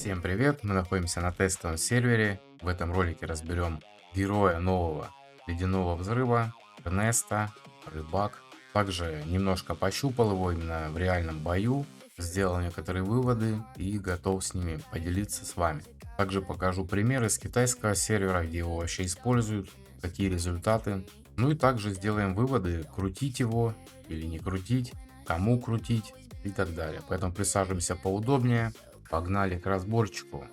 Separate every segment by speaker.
Speaker 1: Всем привет! Мы находимся на тестовом сервере. В этом ролике разберем героя нового ледяного взрыва, Эрнеста, Рыбак. Также немножко пощупал его именно в реальном бою, сделал некоторые выводы и готов с ними поделиться с вами. Также покажу примеры с китайского сервера, где его вообще используют, какие результаты. Ну и также сделаем выводы, крутить его или не крутить, кому крутить и так далее. Поэтому присаживаемся поудобнее. Погнали к разборчику.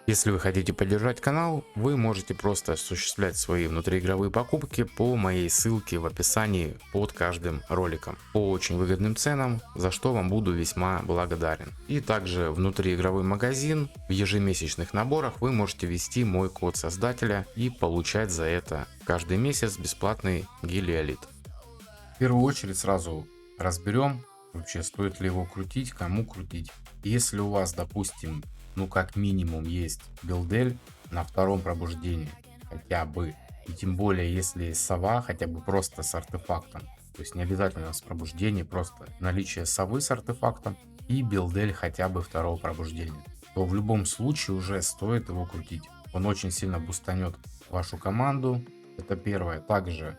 Speaker 1: Если вы хотите поддержать канал, вы можете просто осуществлять свои внутриигровые покупки по моей ссылке в описании под каждым роликом по очень выгодным ценам, за что вам буду весьма благодарен. И также внутриигровой магазин, в ежемесячных наборах вы можете ввести мой код создателя и получать за это каждый месяц бесплатный гелиолит. В первую очередь сразу разберем, вообще стоит ли его крутить, кому крутить. Если у вас, допустим, ну как минимум есть билдель на втором пробуждении, хотя бы, и тем более если есть сова, хотя бы просто с артефактом, то есть не обязательно с пробуждением, просто наличие совы с артефактом и билдель хотя бы второго пробуждения, то в любом случае уже стоит его крутить. Он очень сильно бустанет вашу команду, это первое. Также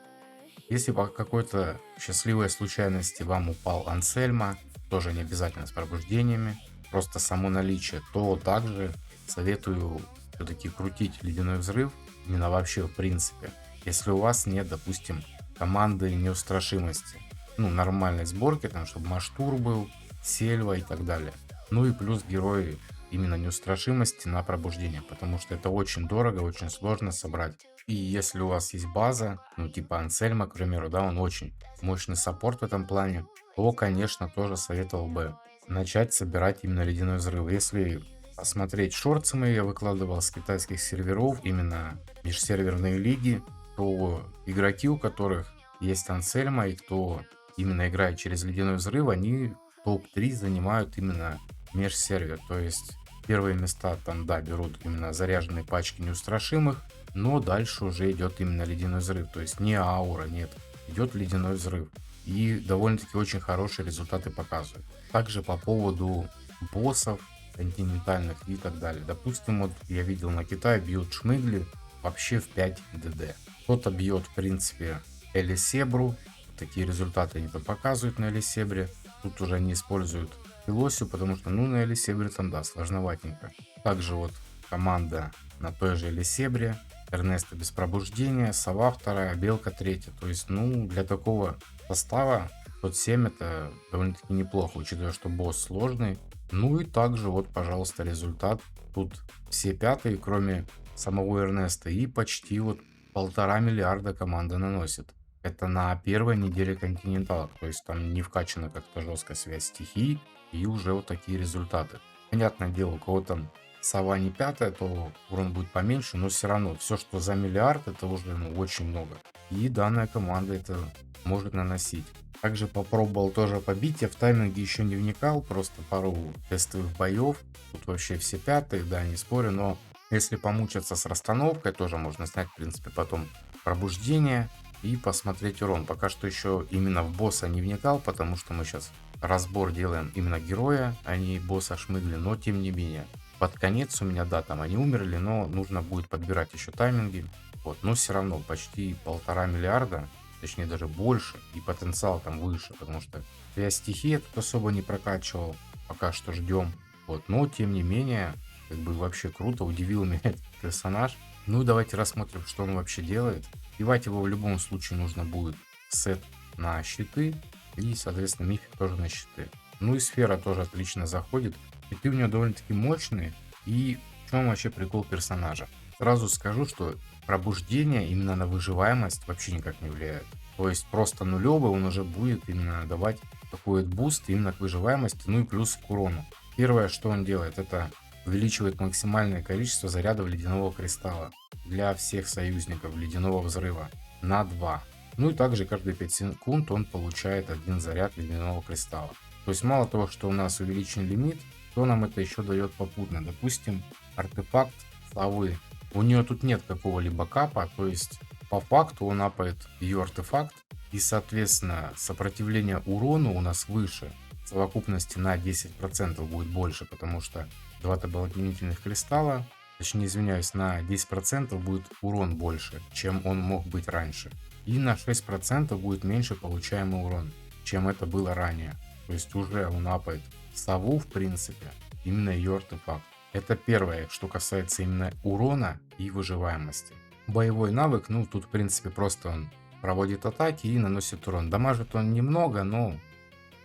Speaker 1: если по какой-то счастливой случайности вам упал Ансельма, тоже не обязательно с пробуждениями, просто само наличие, то также советую все-таки крутить ледяной взрыв именно вообще в принципе. Если у вас нет, допустим, команды неустрашимости, ну нормальной сборки, там, чтобы Маштур был, Сельва и так далее. Ну и плюс герои именно неустрашимости на пробуждение, потому что это очень дорого, очень сложно собрать. И если у вас есть база, ну типа Ансельма, к примеру, да, он очень мощный саппорт в этом плане, то, конечно, тоже советовал бы начать собирать именно ледяной взрыв. Если посмотреть шорты мои, я выкладывал с китайских серверов, именно межсерверные лиги, то игроки, у которых есть Ансельма и кто именно играет через ледяной взрыв, они топ-3 занимают именно межсервер. То есть первые места там, да, берут именно заряженные пачки неустрашимых, но дальше уже идет именно ледяной взрыв. То есть не аура, нет, идет ледяной взрыв. И довольно-таки очень хорошие результаты показывают. Также по поводу боссов континентальных и так далее. Допустим, вот я видел на Китае бьют шмыгли вообще в 5 ДД. Кто-то бьет, в принципе, Элисебру. Такие результаты они показывают на Элисебре. Тут уже не используют Филосию, потому что, ну, на Элисебре там, да, сложноватенько. Также вот команда на той же Элисебре. Эрнеста без пробуждения, Сова вторая, Белка третья. То есть, ну, для такого состава тот 7 это довольно-таки неплохо, учитывая, что босс сложный. Ну и также вот, пожалуйста, результат. Тут все пятые, кроме самого Эрнеста, и почти вот 1,5 миллиарда команда наносит. Это на первой неделе континенталок, то есть там не вкачана как-то жесткая связь стихий, и уже вот такие результаты. Понятное дело, у кого там сова не пятая, то урон будет поменьше, но все равно все, что за миллиард, это уже ну, очень много. И данная команда это может наносить. Также попробовал тоже побить, я в тайминге еще не вникал, просто пару тестовых боев. Тут вообще все пятые, да, не спорю, но если помучиться с расстановкой, тоже можно снять, в принципе, потом пробуждение и посмотреть урон. Пока что еще именно в босса не вникал, потому что мы сейчас разбор делаем именно героя, а не босса шмыгли, но тем не менее. Под конец у меня, да, там они умерли, но нужно будет подбирать еще тайминги. Вот, но все равно почти 1,5 миллиарда, точнее даже больше, и потенциал там выше, потому что я стихи я тут особо не прокачивал, пока что ждем. Вот, но тем не менее, как бы вообще круто, удивил меня этот персонаж. Ну давайте рассмотрим, что он вообще делает. Девать его в любом случае нужно будет сет на щиты и, соответственно, мифик тоже на щиты. Ну и сфера тоже отлично заходит. Щиты у него довольно-таки мощные. И в чем вообще прикол персонажа? Сразу скажу, что пробуждение именно на выживаемость вообще никак не влияет. То есть просто нулевый он уже будет именно давать такой вот буст именно к выживаемости, ну и плюс к урону. Первое, что он делает, это увеличивает максимальное количество зарядов ледяного кристалла для всех союзников ледяного взрыва на 2. Ну и также каждые 5 секунд он получает один заряд ледяного кристалла. То есть мало того, что у нас увеличен лимит, то нам это еще дает попутно. Допустим, артефакт славы. У нее тут нет какого-либо капа, то есть по факту он апает ее артефакт, и соответственно сопротивление урону у нас выше. В совокупности на 10% будет больше, потому что 2 дополнительных кристалла, точнее, извиняюсь, на 10% будет урон больше, чем он мог быть раньше. И на 6% будет меньше получаемый урон, чем это было ранее. То есть уже он апает сову, в принципе, именно ее артефакт. Это первое, что касается именно урона и выживаемости. Боевой навык, ну тут в принципе просто он проводит атаки и наносит урон. Дамажит он немного, но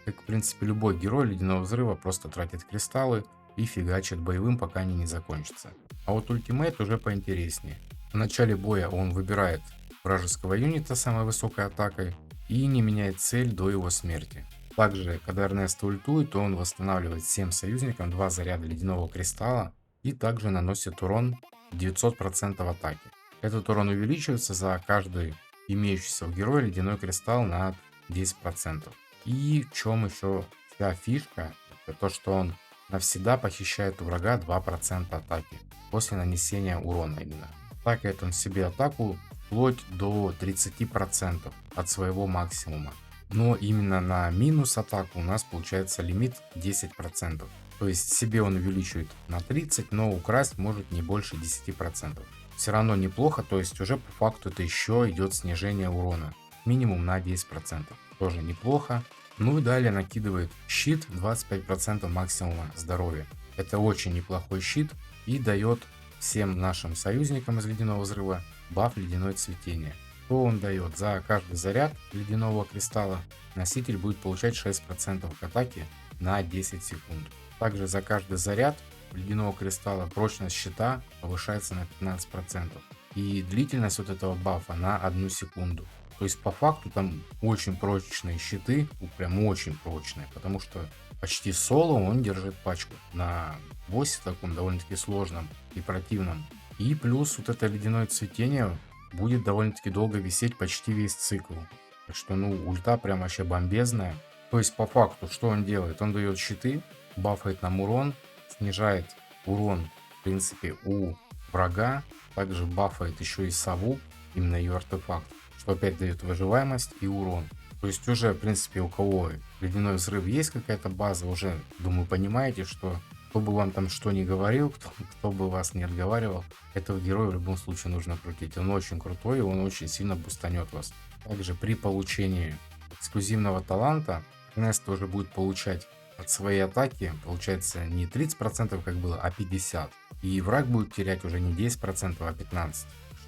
Speaker 1: как в принципе любой герой ледяного взрыва просто тратит кристаллы и фигачит боевым, пока они не закончатся. А вот ультимейт уже поинтереснее. В начале боя он выбирает вражеского юнита с самой высокой атакой и не меняет цель до его смерти. Также, когда Эрнест ультует, то он восстанавливает всем союзникам 2 заряда ледяного кристалла и также наносит урон 900% атаки. Этот урон увеличивается за каждый имеющийся у героя ледяной кристалл на 10%. И в чем еще вся фишка, это то, что он навсегда похищает у врага 2% атаки после нанесения урона именно. Атакает он себе атаку вплоть до 30% от своего максимума. Но именно на минус атаку у нас получается лимит 10%. То есть себе он увеличивает на 30%, но украсть может не больше 10%. Все равно неплохо, то есть уже по факту это еще идет снижение урона. Минимум на 10%. Тоже неплохо. Ну и далее накидывает щит 25% максимума здоровья. Это очень неплохой щит и дает всем нашим союзникам из ледяного взрыва баф ледяное цветение. Что он дает? За каждый заряд ледяного кристалла носитель будет получать 6% к атаке на 10 секунд. Также за каждый заряд ледяного кристалла прочность щита повышается на 15%. И длительность вот этого бафа на 1 секунду. То есть по факту там очень прочные щиты, прям очень прочные, потому что почти соло он держит пачку на боссе таком довольно-таки сложном и противном. И плюс вот это ледяное цветение будет довольно-таки долго висеть почти весь цикл. Так что ну ульта прям вообще бомбезная. То есть по факту что он делает? Он дает щиты, бафает нам урон, снижает урон в принципе у врага, также бафает еще и сову, именно ее артефакт, что опять дает выживаемость и урон. То есть уже в принципе у кого ледяной взрыв есть какая-то база, уже думаю понимаете, что кто бы вам там что ни говорил, кто бы вас не отговаривал, этого героя в любом случае нужно крутить. Он очень крутой и он очень сильно бустанет вас. Также при получении эксклюзивного таланта Эрнест тоже будет получать от своей атаки, получается не 30% как было, а 50%. И враг будет терять уже не 10%, а 15%.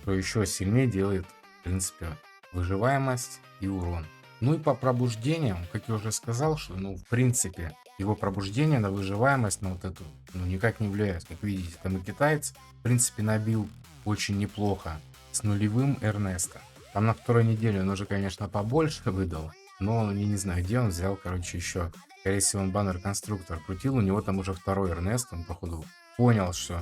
Speaker 1: Что еще сильнее делает в принципе выживаемость и урон. Ну и по пробуждениям, как я уже сказал, что ну в принципе его пробуждение на выживаемость на вот эту ну никак не влияет. Как видите, там и китаец в принципе набил очень неплохо с нулевым Эрнеста. Там на второй неделе он уже конечно побольше выдал, но я не знаю где он взял, короче, еще. Скорее всего он баннер конструктор крутил, у него там уже второй Эрнест, он походу понял, что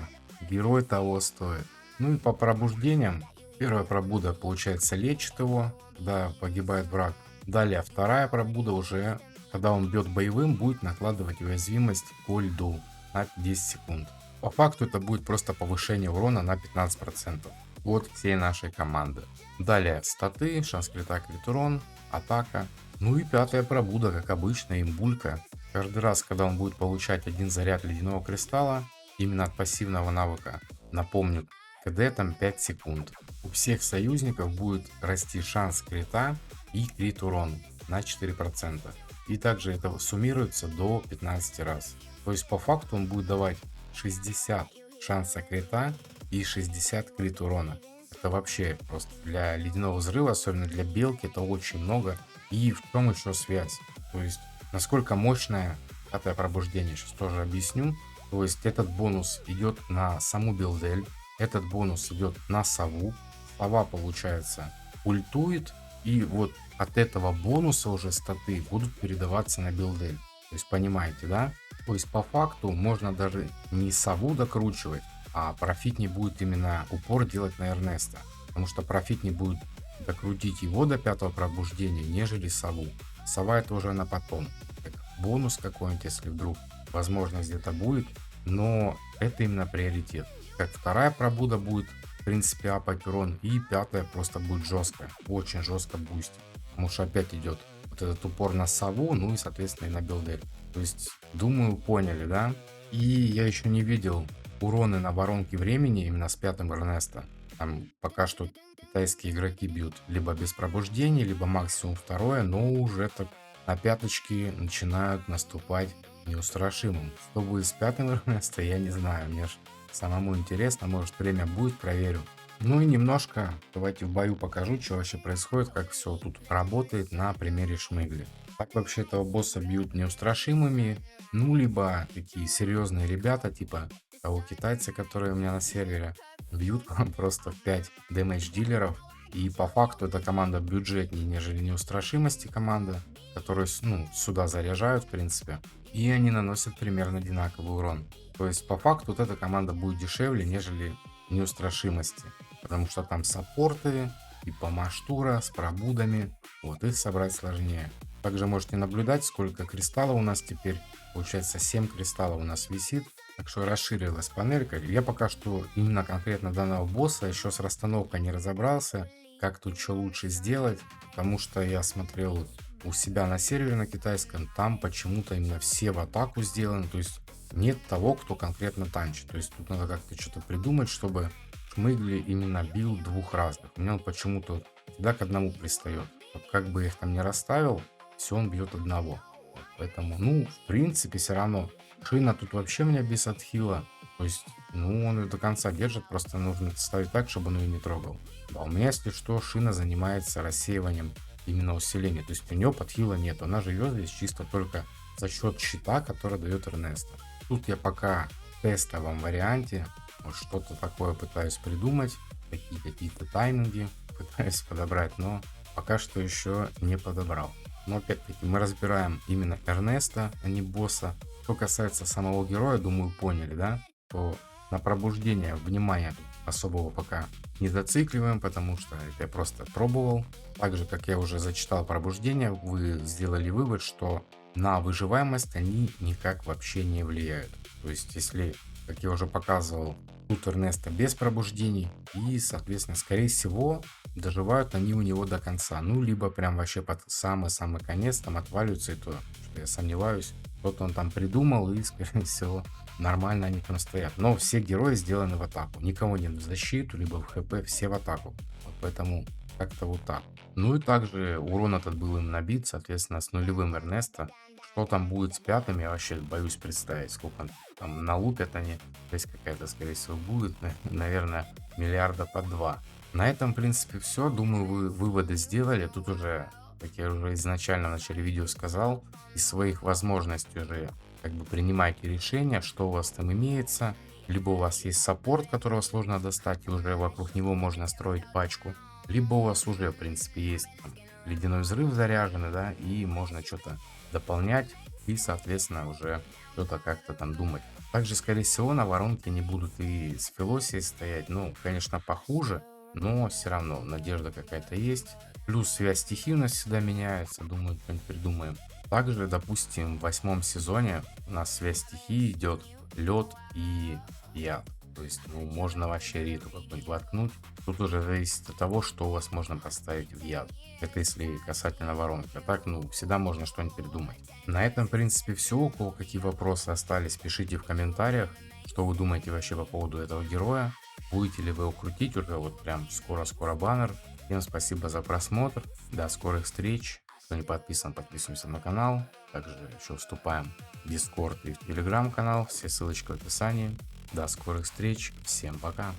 Speaker 1: герой того стоит. Ну и по пробуждениям. Первая пробуда, получается, лечит его, когда погибает враг. Далее вторая пробуда уже, когда он бьет боевым, будет накладывать уязвимость по льду на 10 секунд. По факту это будет просто повышение урона на 15% от всей нашей команды. Далее статы, шанс крита, крит урон, атака. Ну и пятая пробуда, как обычно, имбулька. Каждый раз, когда он будет получать один заряд ледяного кристалла, именно от пассивного навыка, напомню, КД там 5 секунд. У всех союзников будет расти шанс крита и крит урон на 4%. И также это суммируется до 15 раз. То есть по факту он будет давать 60 шанса крита и 60 крит урона. Это вообще просто для ледяного взрыва, особенно для белки, это очень много. И в чем еще связь? То есть насколько мощное пятое пробуждение, сейчас тоже объясню. То есть этот бонус идет на саму билдель. Этот бонус идет на сову. Сова, получается, ультует. И вот от этого бонуса уже статы будут передаваться на билдель. То есть понимаете, да? То есть по факту можно даже не сову докручивать, а профит не будет именно упор делать на Эрнеста. Потому что профит не будет докрутить его до пятого пробуждения, нежели сову. Сова это уже на потом. Как бонус какой-нибудь, если вдруг возможность где-то будет. Но это именно приоритет. Как вторая пробуда будет, в принципе, апать урон. И пятая просто будет жестко. Очень жестко бустить. Потому что опять идет вот этот упор на сову, ну и соответственно и на билдель. То есть, думаю, поняли, да? И я еще не видел уроны на воронке времени именно с пятым Эрнеста. Там пока что китайские игроки бьют либо без пробуждения, либо максимум второе, но уже так на пяточки начинают наступать неустрашимым. Что будет с пятым Эрнеста, я не знаю. Мне ж самому интересно, может время будет, проверю. Ну и немножко давайте в бою покажу, что вообще происходит, как все тут работает на примере Шмыгли. Так вообще этого босса бьют неустрашимыми, ну либо такие серьезные ребята, типа того китайца, который у меня на сервере, бьют просто 5 дэмэдж дилеров. И по факту эта команда бюджетнее, нежели неустрашимости команда, которую ну, сюда заряжают в принципе. И они наносят примерно одинаковый урон. То есть по факту вот эта команда будет дешевле, нежели неустрашимости. Потому что там саппорты, типа Маштура с пробудами, вот их собрать сложнее. Также можете наблюдать, сколько кристаллов у нас теперь. Получается 7 кристаллов у нас висит. Так что расширилась панелька. Я пока что именно конкретно данного босса еще с расстановкой не разобрался. Как тут что лучше сделать. Потому что я смотрел у себя на сервере на китайском. Там почему-то именно все в атаку сделаны. То есть нет того, кто конкретно танчит. То есть тут надо как-то что-то придумать, чтобы Шмыгли именно бил двух разных. У меня он почему-то всегда к одному пристает. Вот как бы я их там не расставил, все он бьет одного. Вот поэтому, ну, в принципе, все равно. Шина тут вообще меня без отхила. То есть, ну, он ее до конца держит, просто нужно ставить так, чтобы он ее не трогал. Да, у меня, если что, Шина занимается рассеиванием именно усиления. То есть у нее подхила нет. Она живет здесь чисто только за счет щита, который дает Эрнеста. Тут я пока в тестовом варианте вот что-то такое пытаюсь придумать. Такие какие-то тайминги пытаюсь подобрать, но пока что еще не подобрал. Но опять-таки мы разбираем именно Эрнеста, а не босса. Что касается самого героя, думаю, поняли, да? То на пробуждение внимания особого пока не зацикливаем, потому что это я просто пробовал. Так же, как я уже зачитал пробуждение, вы сделали вывод, что на выживаемость они никак вообще не влияют. То есть, если, как я уже показывал, тут Эрнеста без пробуждений, и, соответственно, скорее всего, доживают они у него до конца. Ну, либо прям вообще под самый-самый конец там отваливаются, и то, что я сомневаюсь, что-то он там придумал, и, скорее всего, нормально они там стоят. Но все герои сделаны в атаку. Никого нет в защиту, либо в хп, все в атаку. Вот поэтому как-то вот так. Ну и также урон этот был им набит, соответственно, с нулевым Эрнеста. Что там будет с пятым, я вообще боюсь представить, сколько там налупят они. Здесь какая-то, скорее всего, будет, наверное, миллиарда по 2. На этом, в принципе, все. Думаю, вы выводы сделали. Тут уже, как я уже изначально в начале видео сказал, из своих возможностей уже как бы принимайте решение, что у вас там имеется. Либо у вас есть саппорт, которого сложно достать, и уже вокруг него можно строить пачку. Либо у вас уже, в принципе, есть там ледяной взрыв заряженный, да, и можно что-то дополнять и, соответственно, уже что-то как-то там думать. Также, скорее всего, на воронке не будут и с Филосией стоять. Ну, конечно, похуже, но все равно надежда какая-то есть. Плюс связь стихий у нас всегда меняется. Думаю, что-нибудь придумаем. Также, допустим, в 8 сезоне у нас связь стихии идет лед и яд. То есть, ну, можно вообще риту какой-нибудь воткнуть. Тут уже зависит от того, что у вас можно поставить в яд. Это если касательно воронки. А так, ну, всегда можно что-нибудь придумать. На этом, в принципе, все. У кого какие вопросы остались, пишите в комментариях, что вы думаете вообще по поводу этого героя. Будете ли вы его крутить уже вот прям скоро-скоро баннер. Всем спасибо за просмотр. До скорых встреч. Кто не подписан, подписываемся на канал. Также еще вступаем в Discord и в Telegram канал. Все ссылочки в описании. До скорых встреч. Всем пока.